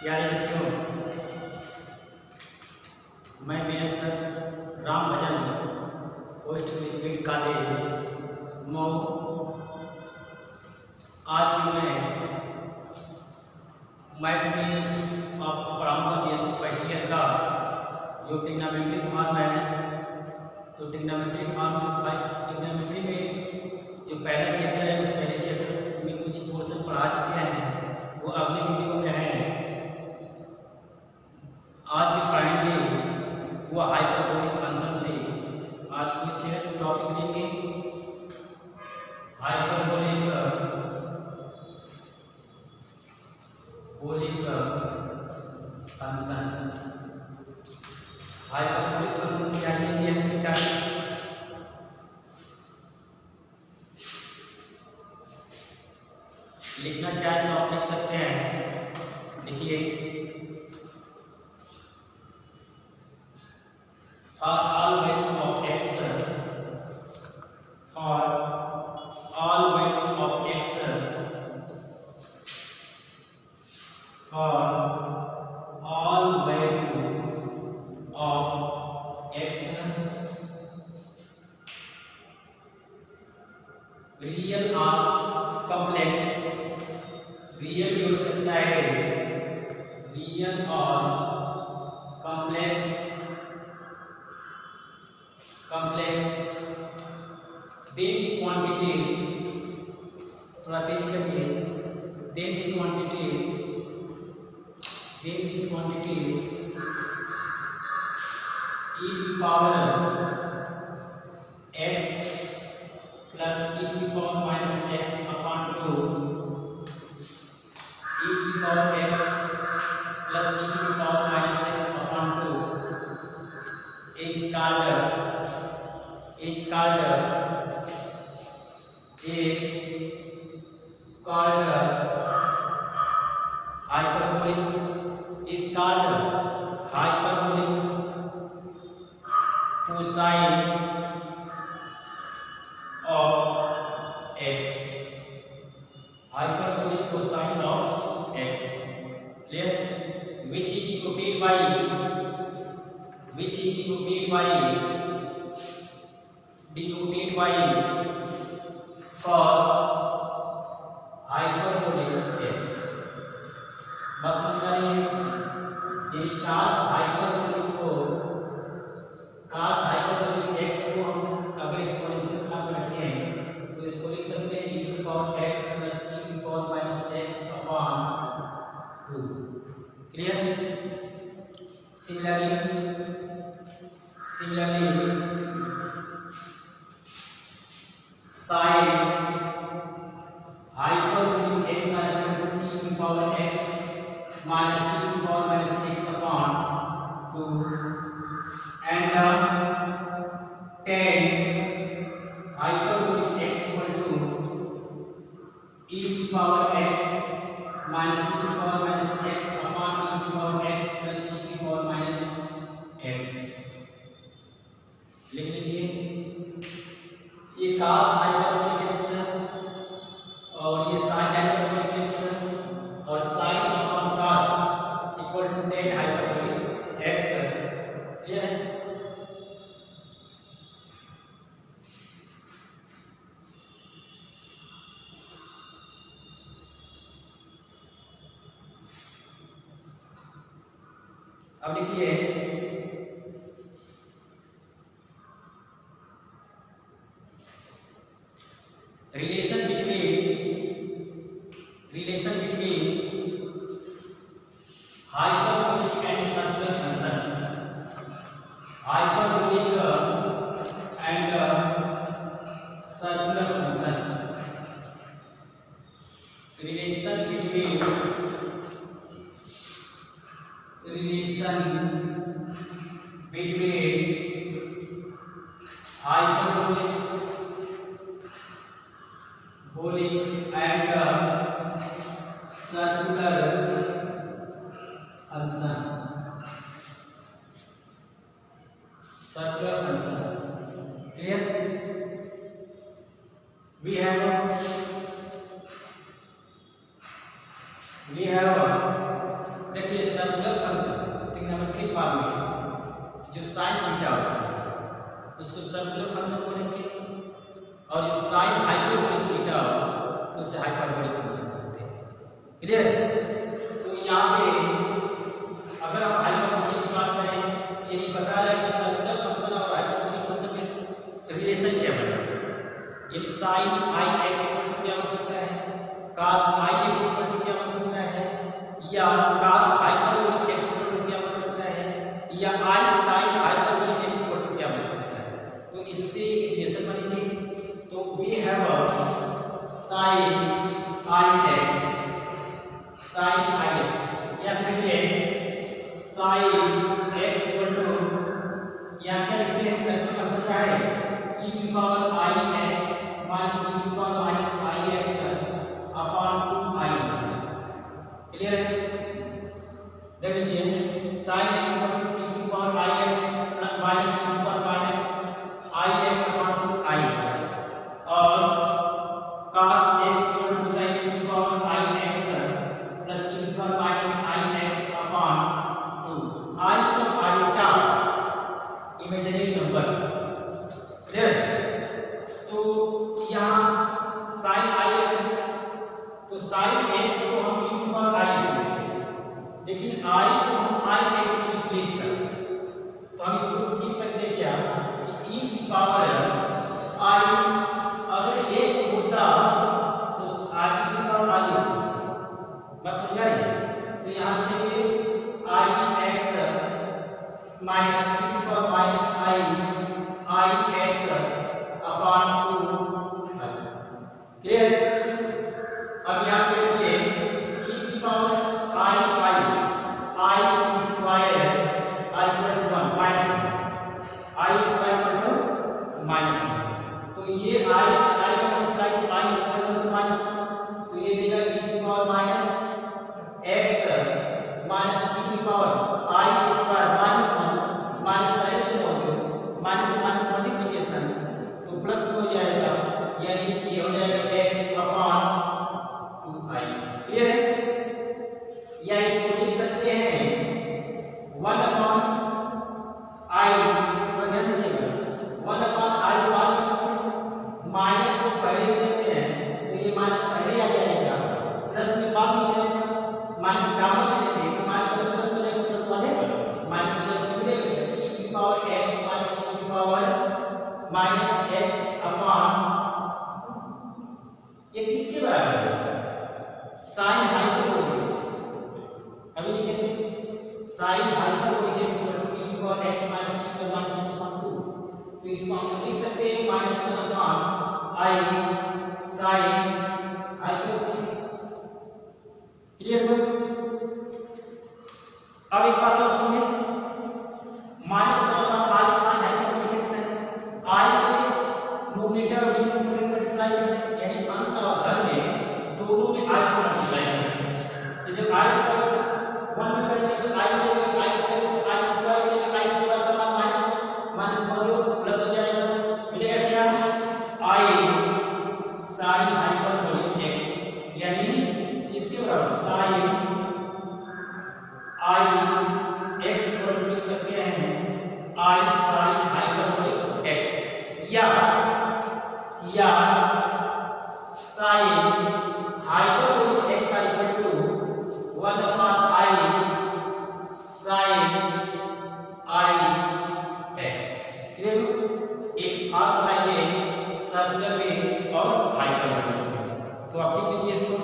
प्यारे बच्चों, मैं मेरे सर राम भजन पोस्ट ग्रेजुएट कॉलेज मऊ। आज मैं मैथ में आपको पढ़ाऊँगा बीएससी फर्स्ट ईयर का जो ट्रिग्नोमेट्री फॉर्म है। तो ट्रिग्नोमेट्री फॉर्म के ट्रिग्नोमेट्री में जो पहला चैप्टर है उस पहले चैप्टर में कुछ पोर्शन पढ़ा चुके हैं, वो अगले वीडियो में है। आज जो पढ़ाएंगे वो हाइपरबोलिक फंक्शन से आज कुछ टॉपिक लेंगे। हाइपरबोलिक फंक्शन, हाइपरबोलिक फंक्शन से आज लेंगे हम कुछ टॉपिक। लिखना चाहे तो आप लिख सकते हैं। देखिए, for all value of x, for all value of x, for all value of x, real और कॉम्प्लेक्स, रियल भी हो सकता है, रियल और कॉम्प्लेक्स, then the quantities, थोड़ा तेज करिए, then the quantities e to the power x plus e to the power minus x upon 2, e to the power x plus e to the power minus x upon 2 is called hyperbolic cosine of x, hyperbolic cosine of x, clear? which is denoted by cos hyperbolic x। बस समझ रही है, यदि cos hyperbolic x को हम अगर exponential form में रखते हैं तो इसको लिख सकते हैं e to the power x plus e to the power minus x upon 2। Clear? Similarly, sin hyperbolic x are equal to e to the power x minus e to the power minus x upon 2, and tan hyperbolic x equal to e to the power x minus e to the power minus x upon e to the power x plus e to the power minus x। लिख लीजिए, ये cos hyperbolic x और ये sin hyperbolic x और sin upon cos equal to tan hyperbolic x। Clear है? अब लिखिए, relation between hyperbolic and circular function, hyperbolic and circular function, relation between hyperbolic and circular function. Clear? we have देखिए trigonometry form में जो sine theta होता है उसको circular function बोलेंगे, और जो साइन हाइपरबोलिक थीटा हो तो उसे हाइपरबोलिक फंक्शन बोलते हैं। क्लियर है? तो यहाँ पे अगर हम हाइपरबोलिक की बात करें, यही बता रहा है कि सर्कुलर फंक्शन और हाइपरबोलिक फंक्शन में रिलेशन क्या बना, यानी sine i x equal to क्या बन सकता है, cos i x equal to क्या बन सकता है, या cos hyperbolic x equal to क्या बन सकता है, या i sine hyperbolic x equal to क्या बन सकता है। तो इससे रिलेशन बनेगी। तो we have a sine i x, sine i x, या देखिए साइन एक्स इक्वल टू, या क्या लिखते हैं सर्कुलर फंक्शन क्या है, e to power i x minus e to power minus i x upon 2i। Clear है? देख लीजिए sine x equal to e to power i x minus e to power minus i x upon 2i, और cos x equal to e to power i x plus e to power minus i x upon 2। i तो iota imaginary number. Clear? तो यहाँ sine i x, तो sign x को हम e to power i x लिखते हैं, लेकिन आई को हम आई एक्स में रिप्लेस करते, तो हम इसको लिख सकते हैं क्या कि e टू पावर आई, अगर एक्स होता तो i e to power i x, बस समझ आ रही है? तो यहाँ लिखेंगे i x minus e to power minus i x upon 2। Clear? अब यहाँ पे देखिए e की power i square i equal to 1 minus i square equal to minus 1। तो ये आई से आई का मल्टीप्लाई तो i square equal to minus 1, तो ये देगा e की power minus x minus e की power i square minus 1 minus आई से मौजूद माइनस से माइनस मल्टीप्लिकेशन, तो प्लस हो जाएगा, यानी ये हो जाएगा x अपॉन 2i। क्लियर है? या इसको लिख सकते हैं 1 अपॉन i, ध्यान दीजिएगा 1 अपॉन i को बाहर लिख सकते हैं, माइनस को पहले लिखते हैं तो ये माइनस पहले आ जाएगा, प्लस में बाद में जाएगा, माइनस गामा ले लेते हैं तो माइनस का प्लस हो जाएगा, प्लस वाले माइनस हो जाएगा, e की पावर x माइनस e की पावर माइनस x अपॉन, ये किसके बराबर है, साइन हाइपरबोलिक एक्स। अभी लिखे थे sine hyperbolic x equal to e की पावर x माइनस e की पावर माइनस x अपॉन 2, तो इसको हम लिख सकते हैं minus 1 upon i sine hyperbolic x. Clear हो? अब एक बात और सुनिए, minus 1 upon i sine hyperbolic x है, i से नोमिनेटर और डिनोमिनेटर मल्टीप्लाई करते हैं, यानी अंश और हर में दोनों में i से मल्टीप्लाई करते हैं। तो जब i स्क्वायर 1 में करेंगे तो i मिलेगा, i स्क्वायर तो i स्क्वायर मिलेगा, i स्क्वायर का मान माइनस मौजूद प्लस हो जाएगा, मिलेगा क्या i साइन हाइपरबोलिक x, यानी किसके बराबर साइन i x इक्वल लिख सकते हैं i साइन हाइपरबोलिक x, या sine hyperbolic x equal to 1 upon i sine i x। एक फार्मूला ये सर्कुलर में और हाइपरबोलिक में, तो आप लिख लीजिए इसको।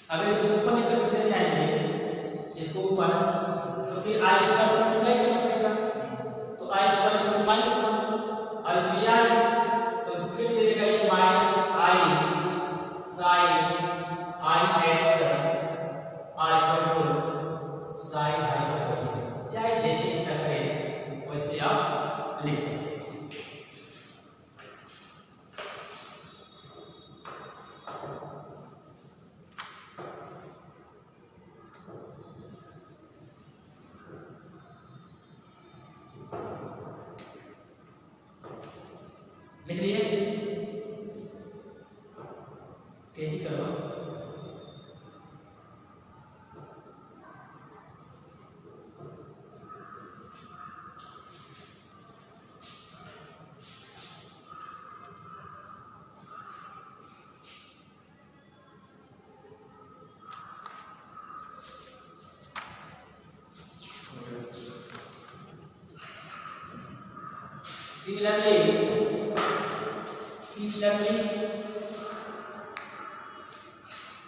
अगर इसको ऊपर लेकर के चले जाएंगे इसको ऊपर, तो फिर i इसका मल्टीप्लाई करना पड़ेगा, तो i स्क्वायर माइनस 1 और इसमें आई तो फिर दे देगा ये minus i sine i x r equal to sine hyperbolic x। चाहे जैसे इच्छा करें वैसे आप लिख सकते हैं। लिख लिए? तेजी करो।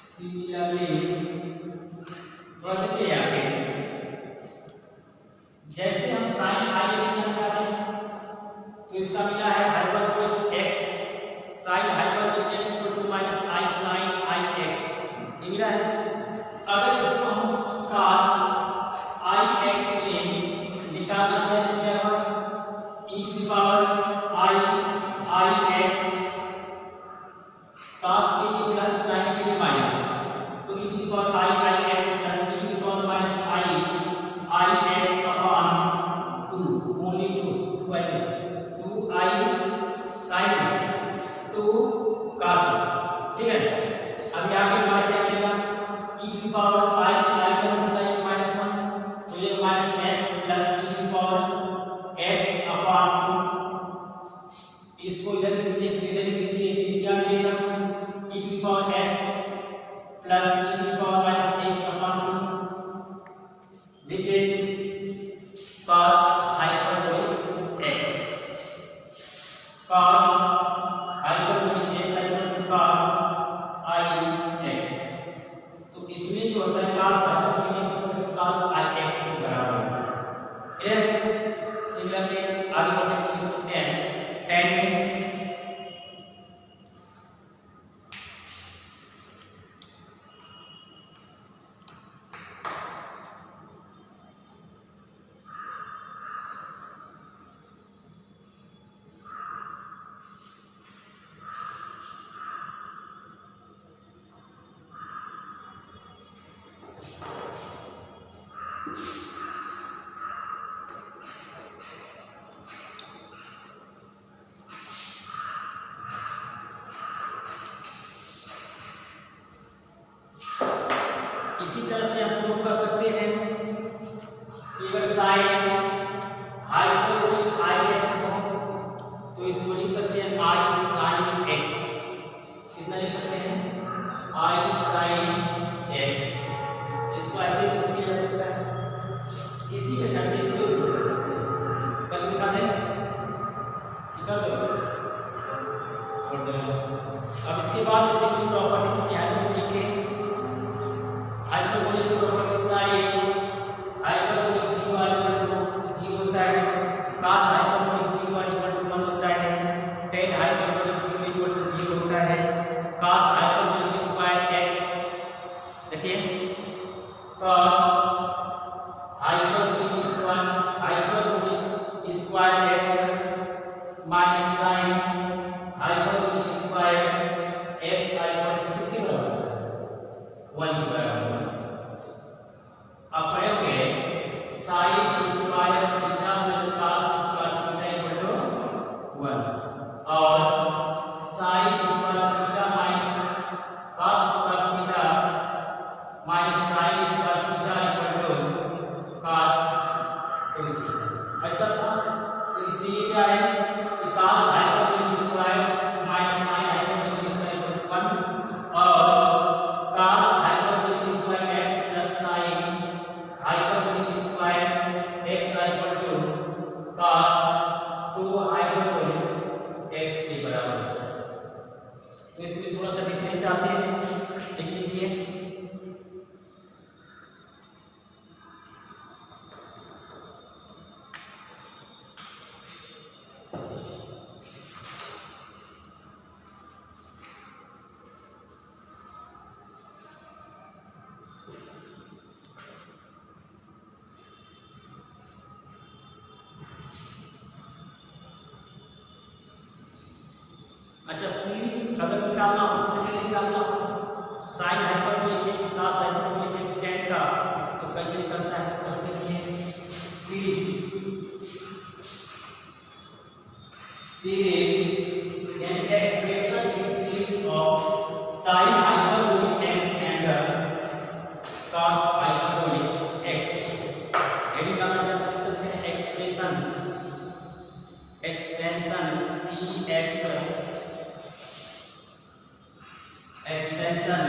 सिमिलरली थोड़ा देखिए यहाँ पे, जैसे हम साइन आई एक्स निकालते हैं तो इसका मिला है hyperbolic x sine hyperbolic x equal to minus i sine i x, ये मिला है। अगर इसको हम cos आई एक्स में निकालना चाहे तो क्या होगा, e to the power i x cos के लिए प्लस sin के लिए माइनस, तो e to the power i x plus e to the power minus i x upon 2 only 2 i sin 2 cos, ठीक है। अब यहाँ पे हमारा क्या मिलेगा, e to the power i से आई का मल्टीप्लाई माइनस 1, तो ये minus x plus e to the power x upon 2, इसको इधर लिख दीजिए, इसको इधर लिख दीजिए, तो क्या मिलेगा e to the power x plus e to the power minus x upon 2, which is cos hyperbolic x, cos hyperbolic x equal to cos I x, तो इसमें जो होता है cos hyperbolic x equal to cos I x के बराबर होता है। Clear? Similarly आगे बढ़ते हुए लिख सकते हैं tan इसी तरह से हम प्रूव कर सकते हैं कि अगर sin हाइपरबोलिक आई एक्स हो तो इसको लिख सकते हैं आई sin x, कितना लिख सकते हैं आई sin x, इसको ऐसे प्रूव किया जा सकता है, इसी तरह से इसको प्रूव कर सकते हैं। करके दिखाते हैं, ठीक है। अब इसके बाद इसके कुछ प्रॉपर्टीज को ध्यान में लिखें। Hyperbolic property sin hyperbolic g equal to 0 होता है, cos hyperbolic g equal to 1 होता है, tan hyperbolic g equal to 0 होता है, cos हाइपरबोलिक स्क्वायर x, देखिए cos hyperbolic square x minus sin hyperbolic square x equal to किसके बराबर होता है, 1 के बराबर। अब करेंगे sin square theta plus cos square theta equal to 1 और sin square theta minus cos square theta minus sin square theta equal to cos 2 theta, ऐसा था। तो इसलिए क्या है कि cos hyperbolic square minus sin hyperbolic square equal to 1 और cos hyperbolic square x plus sin hyperbolic square x equal to cos 2 hyperbolic x के बराबर होता है। तो इसमें थोड़ा सा डिफरेंट आते हैं, लिख लीजिए। अच्छा, सीरीज अगर निकालना हो, सीरीज निकालना हो sin hyperbolic x cos hyperbolic x tan का, तो कैसे निकलता है, बस देखिए सीरीज यानी expression in series of sin hyperbolic x and cos hyperbolic x, ये निकालना चाहते हैं, लिख सकते हैं expression expansion ex PANSIONS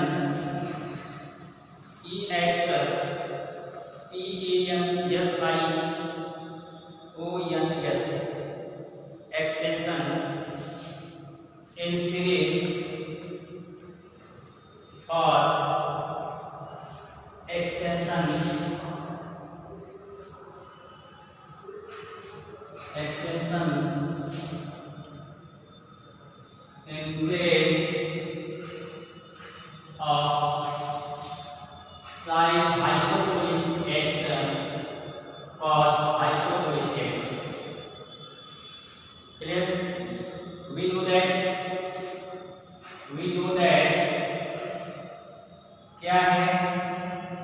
series और extension in series of sin hyperbolic x cos hyperbolic x. Clear? We know that क्या है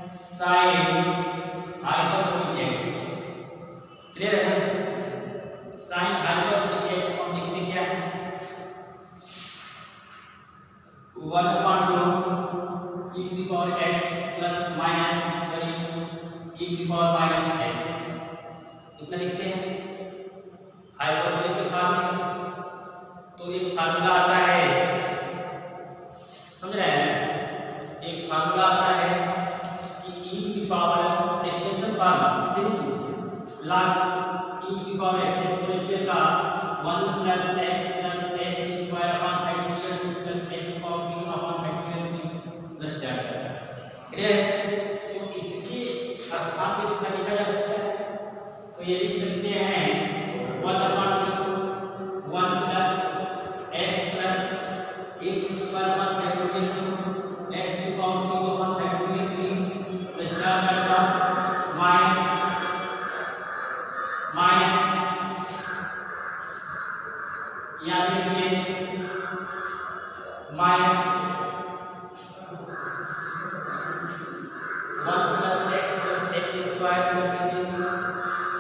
sin hyperbolic x. क्लियर है ना? sin hyperbolic x को हम लिखते क्या है 1/2 e to the power x plus minus e to the power minus x इतना लिखते हैं हाइपरबोलिक के फॉर्म में। तो एक फार्मूला आता है, समझ रहे हैं, एक फार्मूला आता है कि e to the power extension form सिर्फ log e to the power x exponential का 1 plus x square upon factorial 2 plus x to the power q upon factorial 3 plus that. Clear है? तो इसके स्थान पे कितना लिखा जा सकता है? तो ये लिख सकते हैं 1 plus x square upon factorial 2 x to the power q upon factorial 3 plus that minus यहाँ देखिए minus 1 plus x square plus this।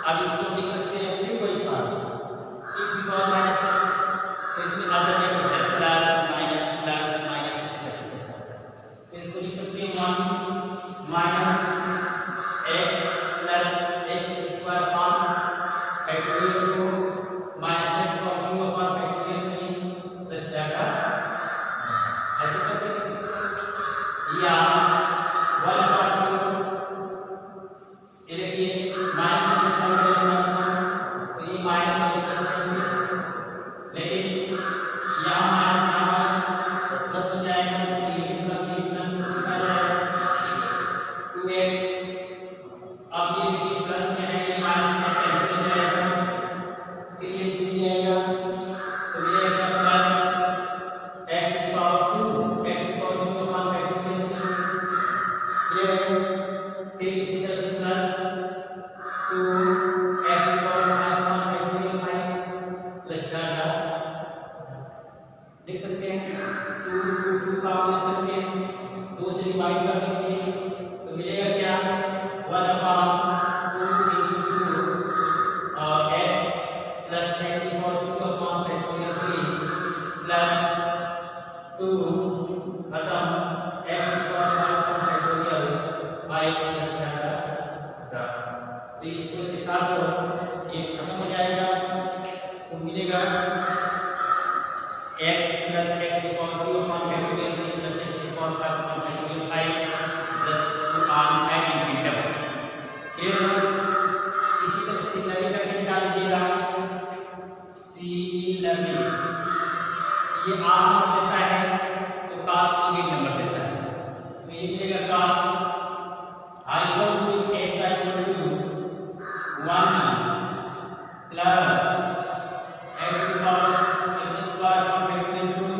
अब इसको लिख सकते हैं अपने कोई form e to the power minus x। तो इसमें अल्टरनेटिव है प्लस माइनस तो इसको लिख सकते हैं 1 minus x plus x square upon factorial 2 minus x upon q upon factorial 3 plus data। ऐसे करके लिख सकते हैं या 1/2 ये देखिए माइनस -1 तो ये माइनस प्लस से, लेकिन यहाँ माइनस प्लस हो जाएगा, ये प्लस हो जाएगा 2x। अब ये देखिए प्लस में है, ये माइनस में कैंसिल हो जाएगा, फिर ये जुड़ जाएगा, तो ये आएगा plus x to the power 2 upon factorial 3। Clear है? फिर इसी तरह से plus 2 x to the power 5 upon factorial 5 plus data लिख सकते हैं 2 का ले सकते हैं, 2 से डिवाइड कर देंगे तो मिलेगा क्या 1/2 x plus x to the power 2 upon factorial 3 plus 2 खत्म x to the power 5 upon factorial 5 plus data. तो इसको से काट दो, ये खत्म हो जाएगा तो मिलेगा x plus x to the power 2 upon factorial 3 plus x to the power 5 upon factorial 5 plus 1 and infinity। Clear है? इसी तरह सिमिलरिटी का क्या निकाल लीजिएगा, सिमिलरिटी ये आर नंबर देता है तो cos ये नंबर देता है, तो ये मिलेगा cos hyperbolic x equal to 1 plus x to the power x square upon factorial 2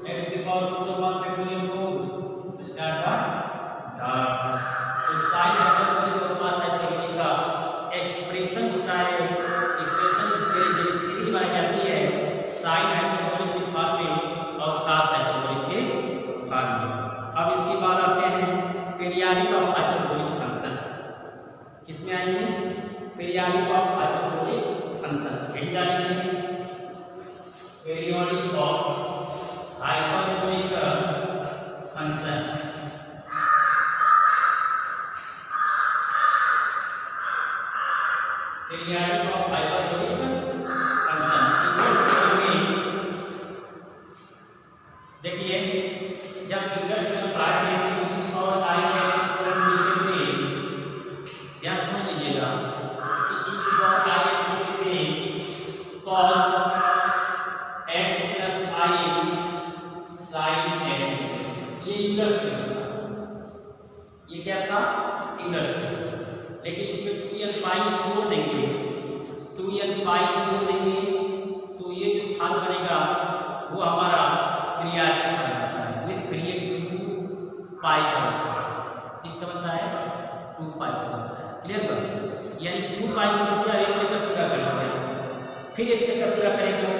x to the power 2 upon factorial 4 plus dot तो sin hyperbolic और cos hyperbolic का एक्सप्रेशन होता है, एक्सप्रेशन सीरीज बनाई जाती है sin hyperbolic के form में और cos hyperbolic के फॉर्म में। अब इसके बाद आते हैं पीरियोडिक ऑफ हाइपरबोलिक फंक्शन। किसमें आएंगे? Periodic of hyperbolic function. Head डालिए periodic of hyperbolic function. Periodic of hyperbolic function देखिए जब इनवर्स में प्राइम और आई एक्स को लिखते थे, ध्यान समझ लीजिएगा कि e की पावर आई एक्स लिखते थे cos x plus i sine x, ये इनवर्स थ्योरम था। ये क्या था? Inverse theorem. लेकिन इसमें 2n पाई जोड़ देंगे, 2n पाई जोड़ देंगे तो ये जो फल बनेगा वो हमारा पीरियाडिक फल बनता है विथ पीरियड 2 पाई का बनता है। किसका बनता है? 2 पाई का बनता है। क्लियर बात? यानी 2 पाई मतलब क्या? एक चक्कर पूरा कर लिया, फिर एक चक्कर पूरा करेगा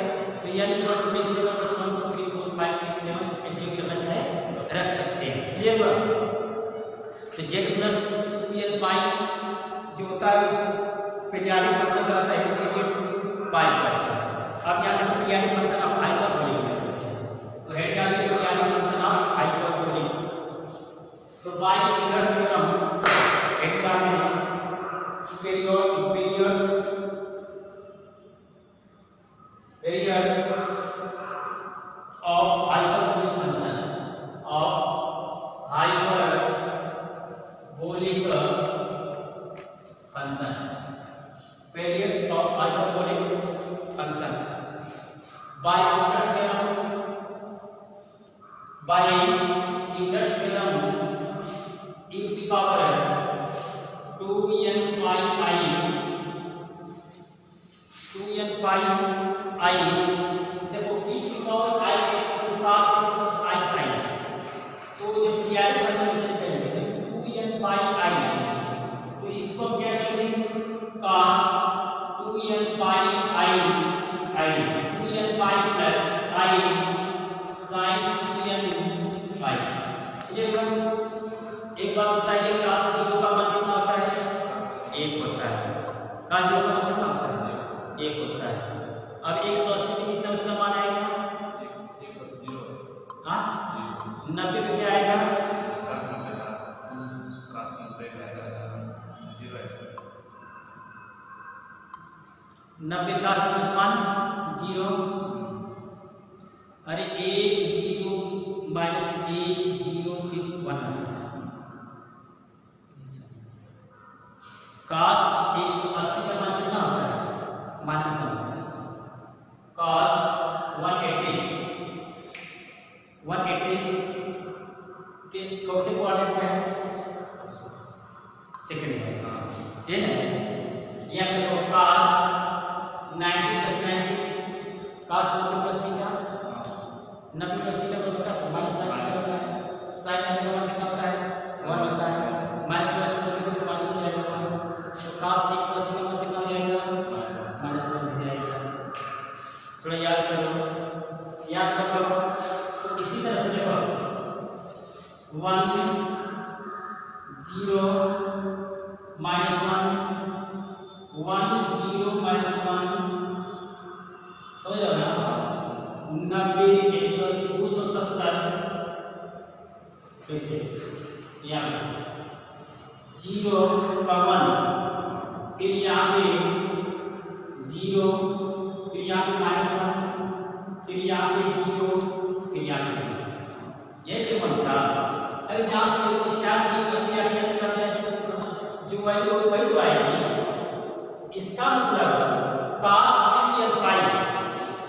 तो यानी कि 2 नहीं छोड़ेगा, बस 1 2 3 4 5 6 7 8 जो भी रखना चाहे रख सकते हैं। क्लियर बात? तो z प्लस 2n पाई जो होता है पीरियाडिक फंक्शन रहता है विथ पीरियड पाई का होता है। अब यहाँ देखो पीरियाडिक फंक्शन ऑफ हाइपरबोलिक है, तो हेड का पीरियाडिक फंक्शन ऑफ हाइपरबोलिक। तो बाय इनवर्स थ्योरम हेड का में periods of hyperbolic function of hyperbolic function, periods of hyperbolic function by Euler's theorem, e to the power 2n pi I, 2n pi I, देखो e to the power I x cos x plus I sin x, तो ये periodic function में check करेंगे तो 2n pi I, तो इसको क्या करेंगे? cos 2n pi I 2n pi plus I sin 2n pi। ये एक बात बताइए, cos 0 का मान कितना होता है? 1 होता है। cos 0 का मान कितना होता है? 1 होता है। अब 180 में कितना उसका मान आएगा? 180 हाँ 90 पे क्या आएगा? cos 90 का 90 cos 90 मान 0। अरे 1 0 माइनस 1 0 फिर 1 आता है। cos 180 का मान कितना होता है? माइनस का होता है। cos 180 के कौन से क्वाड्रेंट में है? सेकंड में, ये ना यहाँ देखो cos 90 plus 90 cos 90 plus theta 90 plus theta को क्या तो माइनस sin थीटा होता है। sin 90 का मान कितना होता है? 1 होता है। माइनस प्लस करोगे तो माइनस हो जाएगा, तो cos 180 का मान कितना हो जाएगा? माइनस 1 हो जाएगा। थोड़ा याद करो, याद करो। तो इसी तरह से देखो 1 0 माइनस 1 1 0 माइनस 1 समझ रहे हो ना? 90 180 270 कैसे यहाँ 0 का 1 फिर यहाँ पे 0 फिर यहाँ पे माइनस 1 फिर यहाँ पे 0 फिर यहाँ पे ये जो बनता अरे जहाँ से स्टार्ट की करके आगे करना जो वैल्यू वही तो आएगी। इसका मतलब cos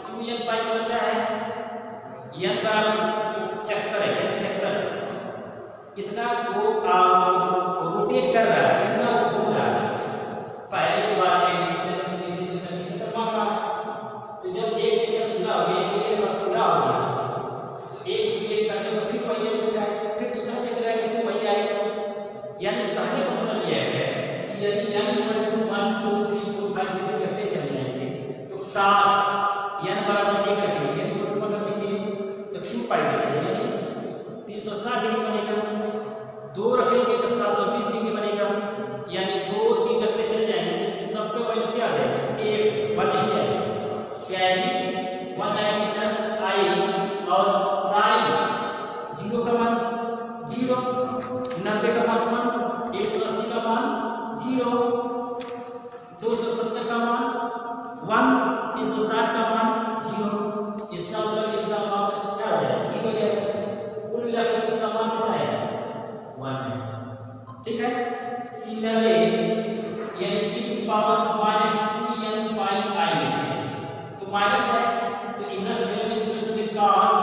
2n पाई बनता है n बराबर चक्कर है, चक्कर कितना वो रोटेट कर रहा है, कितना वो घूम रहा है। पहले की बार में किसी से चक्कर मार रहा है, तो जब एक चक्कर पूरा हो गया, पीरियड पूरा हो गया, एक पीरियड करने में फिर वही बनता है, फिर दूसरा चक्कर आएगा फिर वही आएगा। यानी कहने का मतलब यह है कि यदि n 1 2 3 4 5 करते चले जाएंगे तो cos n बराबर 1 रखेंगे, n बराबर रखेंगे तो 2 पाई बचेगा, यानी 360 डिग्री बनेगा। 2 रखेंगे तो 720 डिग्री बनेगा, यानी 2 3 रखते चले जाएंगे तो सबका वैल्यू क्या आ जाएगा? 1 1 ही आएगा। क्या आएगी? 1 आएगी प्लस I और sin 0 का मान 0 90 का मान 1 180 का मान 0 270 का मान 1 360 का मान 0। इसका मतलब इसका मान क्या हो जाएगा? 0 हो जाएगा। कुल मिलाकर इसका मान कितना है? 1 है। ठीक है। सिमिलरली यानी e की पावर -2n पाई I लेते हैं तो माइनस है, तो इनवर्स थ्योरम इस में cos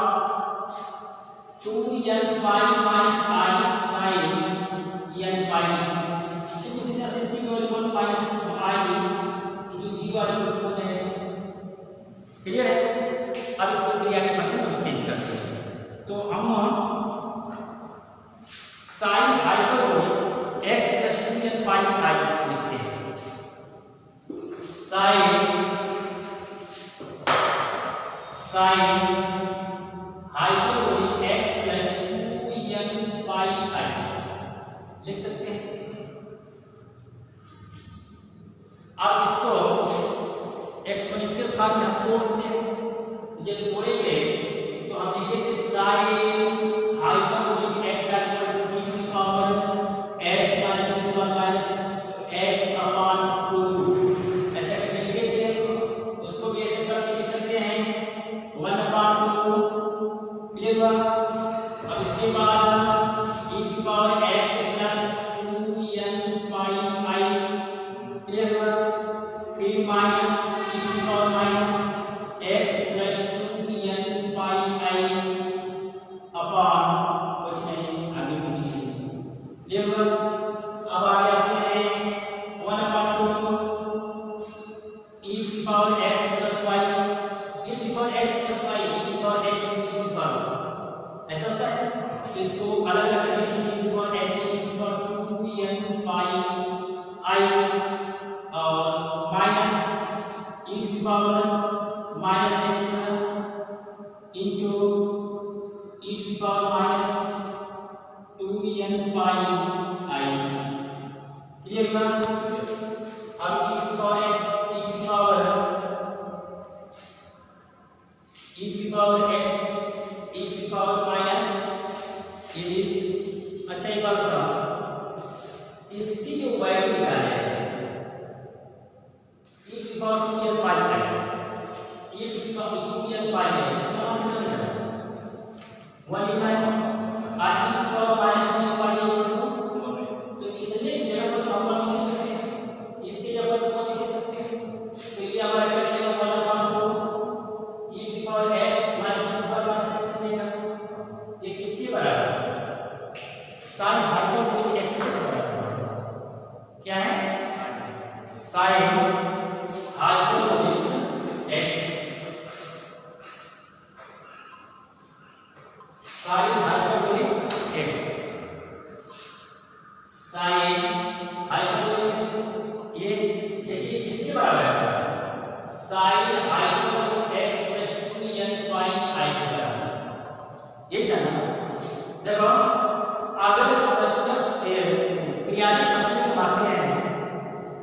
लिख सकते हैं। अब इसको एक्सपोनेंशियल फॉर्म में हम तोड़ते हैं। जब तोड़ेंगे तो हम लिखेंगे sine hyperbolic x equal to e की power x minus one minus x upon 2 ऐसा करके लिखे थे। उसको भी ऐसे करके लिख सकते हैं 1/2 क्लियर हुआ। अब इसके बाद e की power x plus 2n pi i clear हुआ। फिर माइनस e की power minus x plus 2n pi i upon कुछ नहीं आगे भी क्लियर हुआ। अब आगे आते हैं 1/2 e की power x plus y e की power x plus y e की पावर x e की पावर ऐसा होता है। तो इसको अलग अलग करके e की पावर x e की पावर 2n पाई i और माइनस e की power minus x into e की power minus 2n pi i clear हुआ। अब e की पावर x e की पावर x e की पावर माइनस ये इस अच्छा एक बात बताओ, इसकी जो वैल्यू निकाले हैं e की पावर 2n पाई है, e की पावर 2n पाई है, इसका मतलब क्या है? वह लिखा है और e की पावर माइनस 2n पाई है। तो इतने की जगह पर हम लिख सकते हैं, इसकी जगह पर हम लिख सकते हैं। तो ये हमारा क्या बनेगा 1/2 e की पावर x माइनस e की पावर माइनस x बनेगा। ये किसके बराबर है? साइन हाइपरबोलिक x के बराबर क्या है? Sign hyperbolic x sign hyperbolic x sign hyperbolic x ये किसके बराबर है? Sign hyperbolic x plus 2n pi i के बराबर। ये क्या ना देखो, अगर सतत पीरियडिक फंक्शन की बातें हैं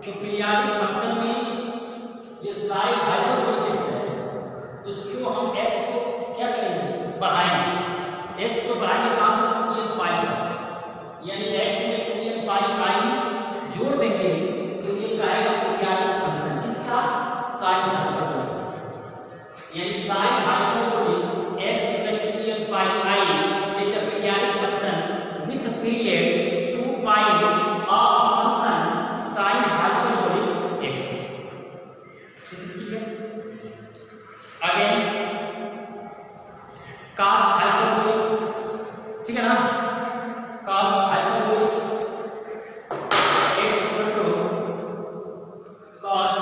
तो पीरियडिक फंक्शन में ये साइन हाइपरबोलिक x है, उसको हम x को क्या करेंगे बढ़ाएंगे। x को बढ़ाएंगे कहाँ तक 2n पाई तक, यानी x में 2n पाई i जोड़ देंगे तो ये कहेगा पीरियडिक फंक्शन किसका? Sign hyperbolic x। यानी sign hyperbolic x plus 2n pi i is the periodic function with period 2 pi of function sin hyperbolic x। This is clear? Again cos hyperbolic, ठीक है ना? cos hyperbolic x equal to cos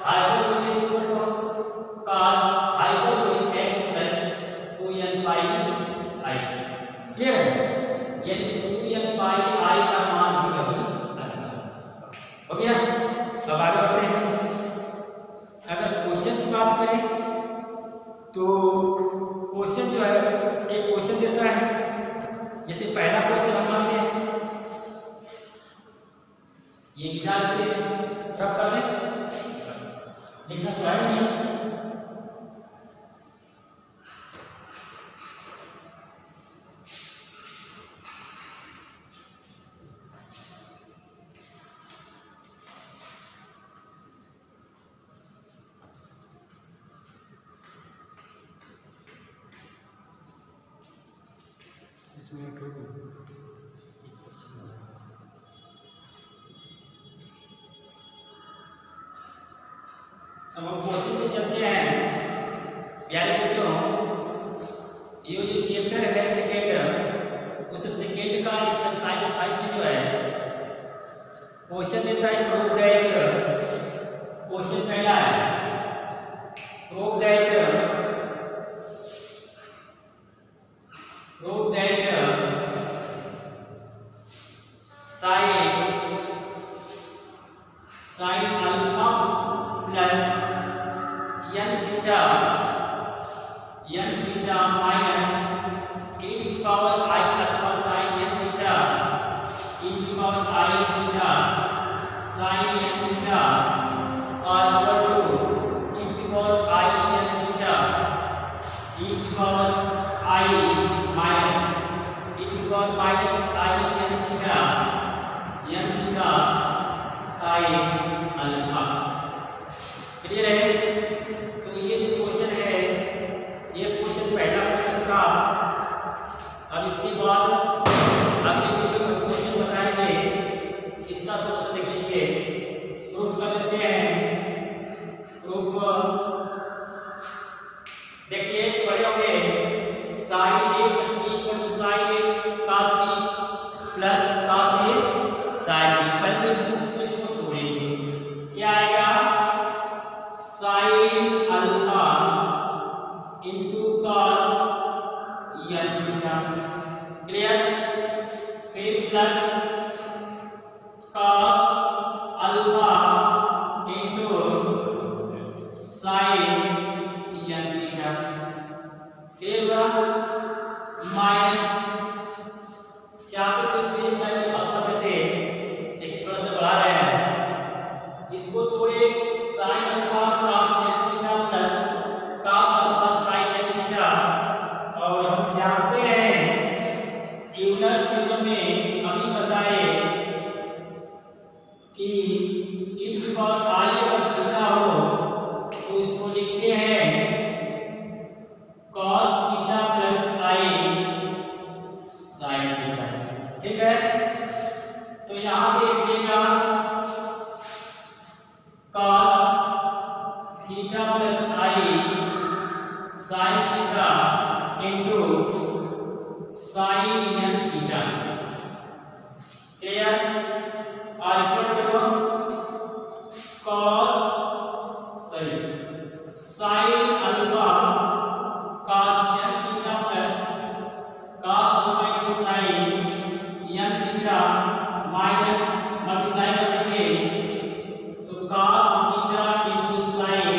hyperbolic x equal to cos hyperbolic x plus 2n pi i clear है। यानी 2n pi i का मान भी वही आएगा। हो गया। अब आगे बढ़ते हैं। अगर क्वेश्चन की बात करें तो क्वेश्चन जो है एक क्वेश्चन देता है, जैसे पहला क्वेश्चन हम मानते हैं ये गिरा देते हैं, रख कर दें, लिखना तो है नहीं। अब हम क्वेश्चन पे चलते हैं प्यारे बच्चों। ये जो चैप्टर है सेकेंड, उस सेकेंड का एक्सरसाइज फर्स्ट जो है क्वेश्चन देता है प्रूव दैट, क्वेश्चन पहला है prove that sine alpha plus n theta minus e की power i alpha sign n theta e की अब इसके बाद अगले वीडियो में क्वेश्चन बताएंगे, इसका सोल्यूशन देख लीजिए। प्रूफ कर देते हैं। प्रूफ देखिए, पढ़े होंगे sine A plus B equal to sine A cos B plus cos A sine B. पहले तो इसको तोड़ेंगे, क्या आएगा? Sine alpha into cos n theta, clear? फिर plus cos alpha into sine n theta, फिर माइनस चाहते तो इसमें मैंने अब कर देते, लेकिन थोड़ा सा बढ़ा रहे हैं। इसको थोड़े sin alpha cos n theta plus cos alpha sin n theta, और हम जानते हैं यूलर्स थ्योरम में अभी बताए कि e टू पावर i अगर थीटा हो तो इसको लिखते हैं cos theta plus i sin theta, ठीक है? तो यहाँ पे मिलेगा cos theta plus i sin theta into sin n theta, clear? और equal to cos sin alpha cos n theta plus cos alpha into sin n theta minus multiply कर देंगे तो cos theta into sin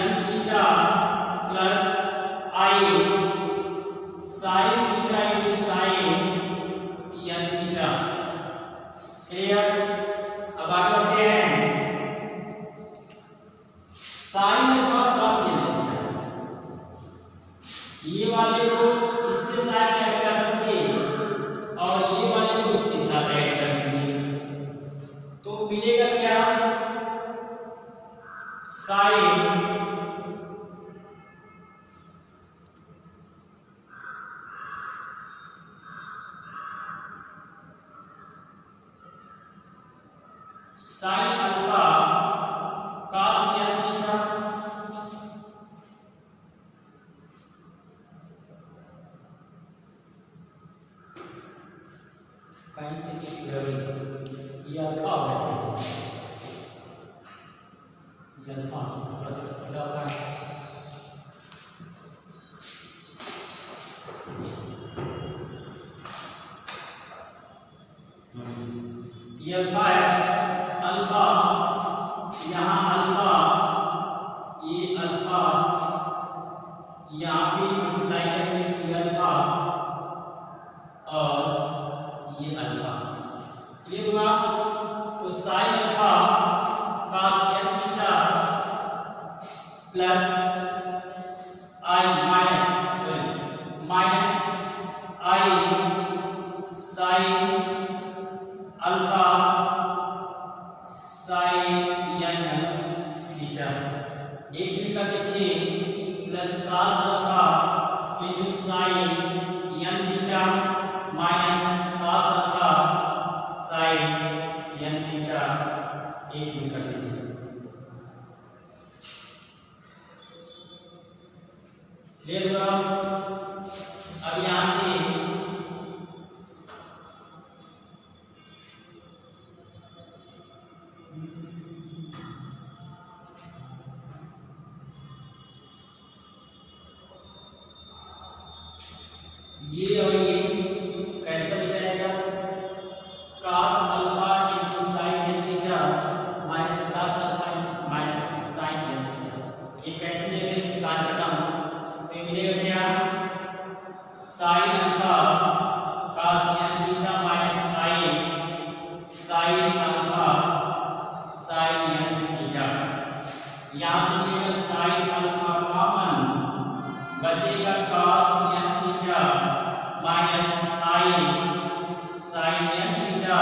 n theta plus i sin theta into sin n theta, clear? अब आगे बढ़ते हैं। sin alpha cos n theta, ये वाले को इसके साथ ऐड कर दीजिए और ये वाले को इसके साथ ऐड कर दीजिए, तो मिलेगा क्या? sin alpha cos n theta कहीं से कुछ गड़बड़ी, ये अल्फा होना चाहिए, ये अल्फा थोड़ा सा क्या होगा? ये अल्फा है, अल्फा यहाँ अल्फा, ये अल्फा यहाँ पे मल्टीप्लाई करेंगे तो ये अल्फा और ये अल्फा, क्लियर हुआ? तो sin alpha cos n theta plus i minus i sin alpha sin n theta, एक भी कर लीजिए plus cos alpha into sin n theta minus cos alpha sin n theta, एक भी कर लीजिए। क्लियर हुआ? अब यहाँ से ये और ये कैसे लिखा जाएगा? cos alpha into sin n theta minus cos alpha minus sin n theta, ये कैसे लिखेंगे? काट खत्म, तो मिलेगा क्या? sin alpha cos n theta minus i sin alpha sin n theta, यहाँ से मिलेगा sin अल्फा कॉमन, बचेगा cos n theta minus i sin n theta,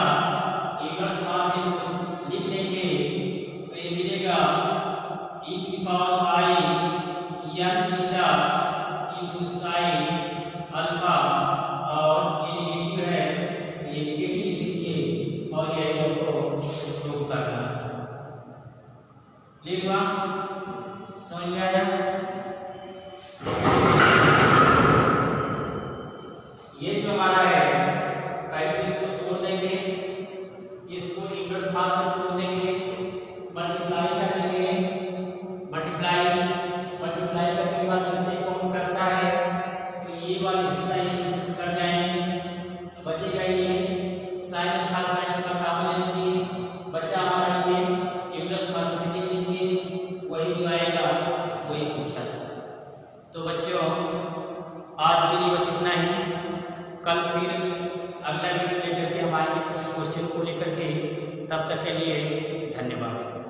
inverse form में इसको लिख लेंगे तो ये मिलेगा e की power i n theta into sin alpha clear हुआ? समझ में आया? ये जो हमारा है पहले इसको तोड़ देंगे, इसको इनवर्स भाग में तोड़ देंगे, मल्टीप्लाई कर देंगे, मल्टीप्लाई करने के बाद देखते हैं कौन करता है, तो ये वाला हिस्सा इससे कट जाएंगे, बचेगा ये साइन था, साइन का काम ले लीजिए, बचा हमारा ये इनवर्स भाग में देख लीजिए, वही जो आएगा वही पूछा था। तो बच्चों आज के लिए बस इतना ही, कल फिर अगला वीडियो लेकर के हम आएंगे कुछ क्वेश्चन को लेकर के, तब तक के लिए धन्यवाद।